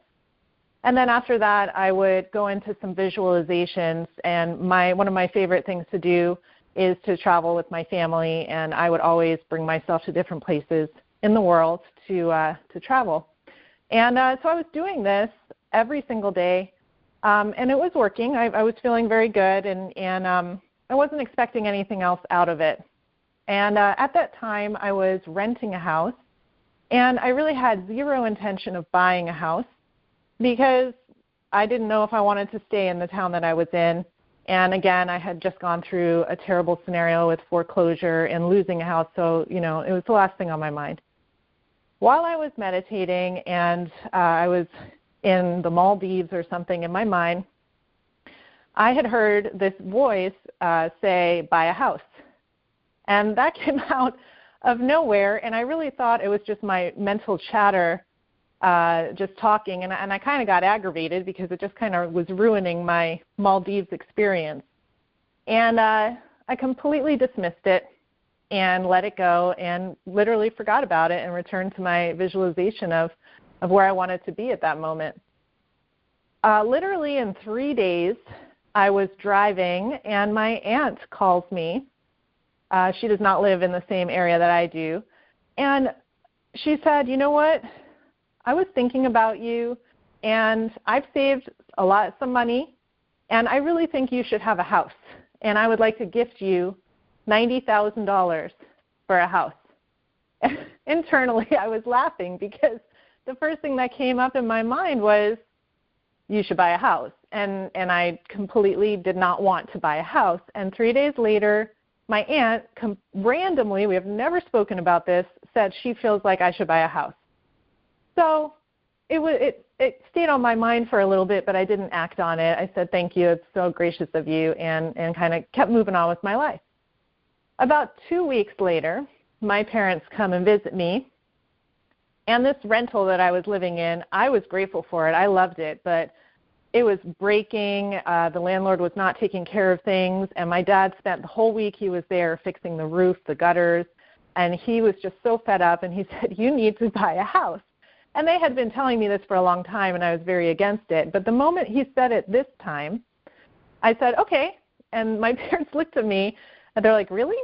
And then after that, I would go into some visualizations. And one of my favorite things to do is to travel with my family, and I would always bring myself to different places in the world to travel. And so I was doing this every single day, and it was working. I was feeling very good, and I wasn't expecting anything else out of it. And at that time, I was renting a house, and I really had zero intention of buying a house because I didn't know if I wanted to stay in the town that I was in. And again, I had just gone through a terrible scenario with foreclosure and losing a house, so, it was the last thing on my mind. While I was meditating and I was in the Maldives or something in my mind, I had heard this voice say, buy a house. And that came out of nowhere, and I really thought it was just my mental chatter just talking, and I kind of got aggravated because it just kind of was ruining my Maldives experience. And I completely dismissed it and let it go and literally forgot about it and returned to my visualization of where I wanted to be at that moment. Literally in 3 days, I was driving, and my aunt calls me. She does not live in the same area that I do. And she said, you know what? I was thinking about you, and I've saved some money, and I really think you should have a house. And I would like to gift you $90,000 for a house. Internally, I was laughing because the first thing that came up in my mind was, you should buy a house. And I completely did not want to buy a house. And 3 days later, my aunt randomly, we have never spoken about this, said she feels like I should buy a house. So it stayed on my mind for a little bit, but I didn't act on it. I said, thank you, it's so gracious of you, and kind of kept moving on with my life. About 2 weeks later, my parents come and visit me, and this rental that I was living in, I was grateful for it. I loved it, but it was breaking. The landlord was not taking care of things, and my dad spent the whole week he was there fixing the roof, the gutters, and he was just so fed up, and he said, you need to buy a house. And they had been telling me this for a long time, and I was very against it. But the moment he said it this time, I said, okay. And my parents looked at me, and they're like, really?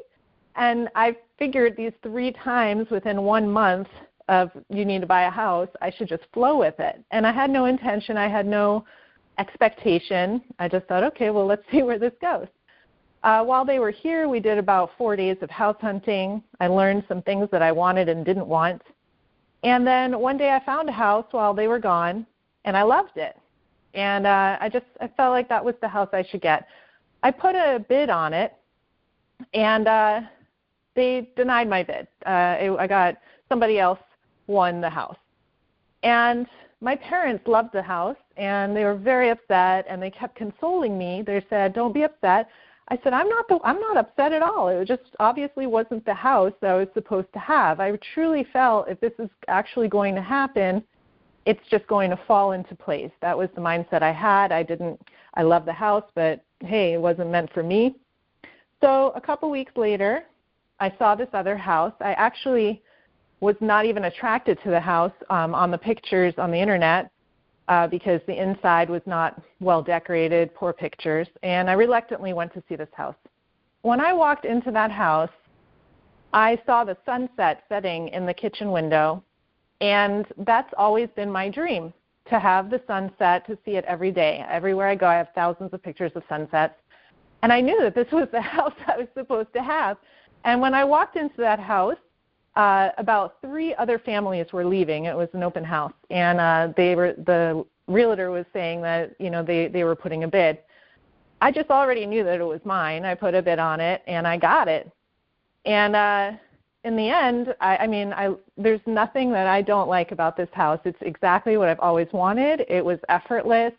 And I figured these 3 times within 1 month of you need to buy a house, I should just flow with it. And I had no intention. I had no expectation. I just thought, okay, well, let's see where this goes. While they were here, we did about 4 days of house hunting. I learned some things that I wanted and didn't want. And then one day I found a house while they were gone, and I loved it. And I felt like that was the house I should get. I put a bid on it, and they denied my bid. Somebody else won the house. And my parents loved the house, and they were very upset, and they kept consoling me. They said, don't be upset. I said, I'm not upset at all. It just obviously wasn't the house that I was supposed to have. I truly felt if this is actually going to happen, it's just going to fall into place. That was the mindset I had. I love the house, but hey, it wasn't meant for me. So a couple weeks later, I saw this other house. I actually was not even attracted to the house on the pictures on the internet because the inside was not well decorated, poor pictures, and I reluctantly went to see this house. When I walked into that house, I saw the sunset setting in the kitchen window, and that's always been my dream, to have the sunset, to see it every day. Everywhere I go, I have thousands of pictures of sunsets, and I knew that this was the house I was supposed to have. And when I walked into that house, about 3 other families were leaving. It was an open house, and the realtor was saying that they were putting a bid. I just already knew that it was mine. I put a bid on it, and I got it. And in the end, there's nothing that I don't like about this house. It's exactly what I've always wanted. It was effortless,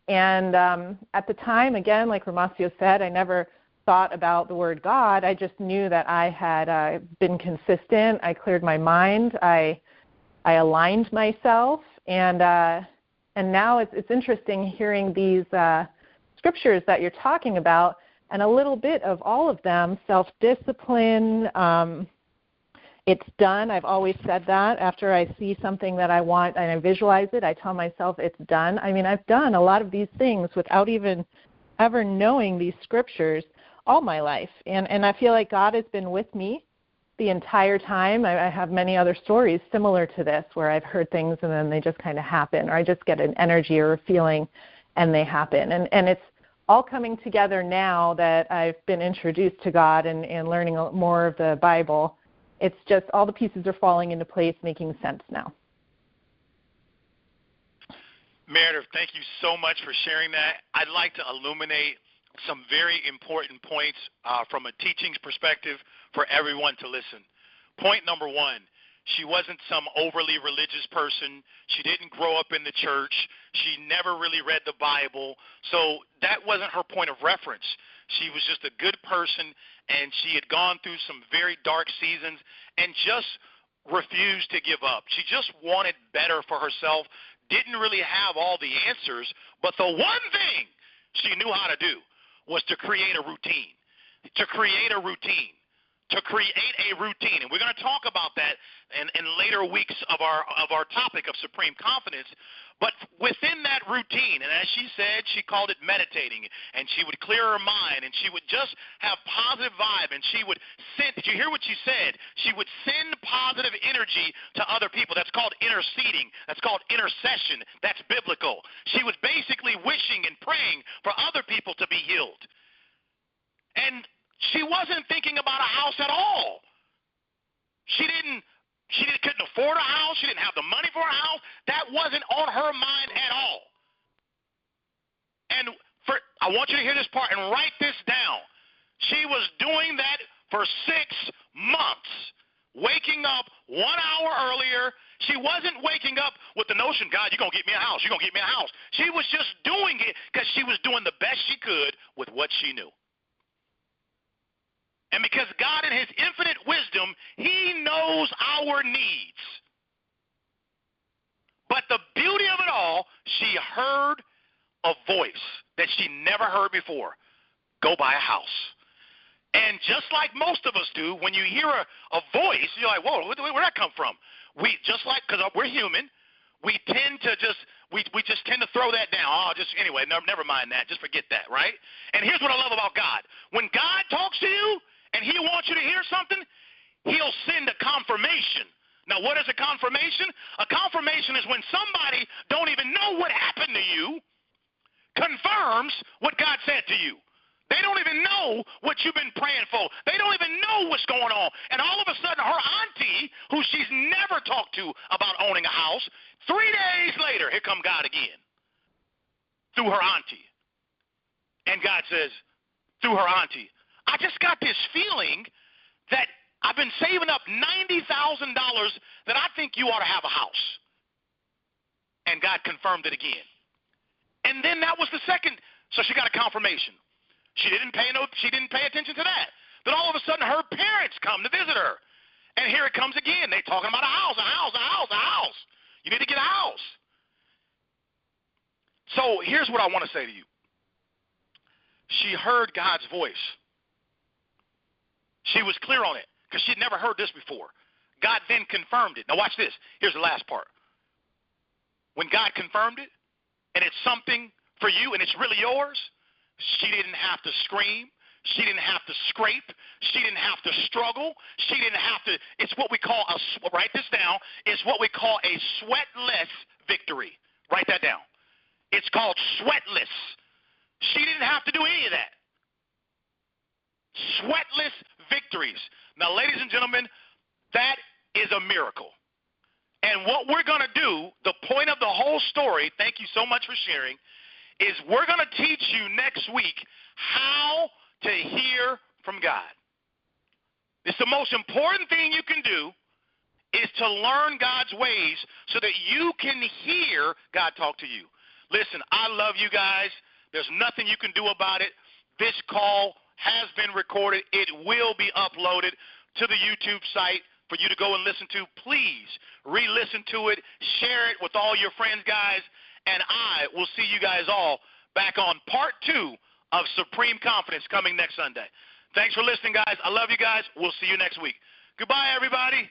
and at the time, again, like Romacio said, I never thought about the word God. I just knew that I had been consistent. I cleared my mind. I aligned myself, and now it's interesting hearing these scriptures that you're talking about, and a little bit of all of them. Self-discipline. It's done. I've always said that. After I see something that I want and I visualize it, I tell myself it's done. I've done a lot of these things without even ever knowing these scriptures all my life. And I feel like God has been with me the entire time. I have many other stories similar to this where I've heard things and then they just kind of happen, or I just get an energy or a feeling and they happen. And it's all coming together now that I've been introduced to God and learning more of the Bible. It's just all the pieces are falling into place, making sense now. Meredith, thank you so much for sharing that. I'd like to illuminate some very important points from a teaching's perspective for everyone to listen. Point number 1, she wasn't some overly religious person. She didn't grow up in the church. She never really read the Bible. So that wasn't her point of reference. She was just a good person, and she had gone through some very dark seasons and just refused to give up. She just wanted better for herself, didn't really have all the answers, but the one thing she knew how to do was to create a routine, And we're going to talk about that in later weeks of our topic of supreme confidence. But within that routine, and as she said, she called it meditating, and she would clear her mind, and she would just have positive vibe, and she would send, did you hear what she said? She would send positive energy to other people. That's called interceding. That's called intercession. That's biblical. She was basically wishing and praying for other people to be healed. And she wasn't thinking about a house at all. She couldn't afford a house. She didn't have the money for a house. That wasn't on her mind at all. And I want you to hear this part and write this down. She was doing that for 6 months, waking up 1 hour earlier. She wasn't waking up with the notion, God, you're going to get me a house. You're going to get me a house. She was just doing it because she was doing the best she could with what she knew. And because God, in his infinite wisdom, he knows our needs. But the beauty of it all, she heard a voice that she never heard before. Go buy a house. And just like most of us do, when you hear a voice, you're like, whoa, where'd that come from? Because we're human, we tend to we just tend to throw that down. Anyway, never mind that. Just forget that, right? And here's what I love about God. When God talks to you, and he wants you to hear something, he'll send a confirmation. Now, what is a confirmation? A confirmation is when somebody don't even know what happened to you confirms what God said to you. They don't even know what you've been praying for. They don't even know what's going on. And all of a sudden, her auntie, who she's never talked to about owning a house, 3 days later, here come God again through her auntie. And God says, through her auntie, I just got this feeling that I've been saving up $90,000 that I think you ought to have a house. And God confirmed it again. And then that was the second. So she got a confirmation. She didn't pay attention to that. Then all of a sudden her parents come to visit her. And here it comes again. They're talking about a house. You need to get a house. So here's what I want to say to you. She heard God's voice. She was clear on it because she'd never heard this before. God then confirmed it. Now watch this. Here's the last part. When God confirmed it, and it's something for you and it's really yours, she didn't have to scream. She didn't have to scrape. She didn't have to struggle. She didn't have to. It's what we call write this down. It's what we call a sweatless victory. Write that down. It's called sweatless. She didn't have to do any of that. Sweatless victories. Now, ladies and gentlemen, that is a miracle. And what we're going to do, the point of the whole story, thank you so much for sharing, is we're going to teach you next week how to hear from God. It's the most important thing you can do is to learn God's ways so that you can hear God talk to you. Listen, I love you guys. There's nothing you can do about it. This call has been recorded. It will be uploaded to the YouTube site for you to go and listen to. Please re-listen to it. Share it with all your friends, guys. And I will see you guys all back on part 2 of Supreme Confidence coming next Sunday. Thanks for listening, guys. I love you guys. We'll see you next week. Goodbye, everybody.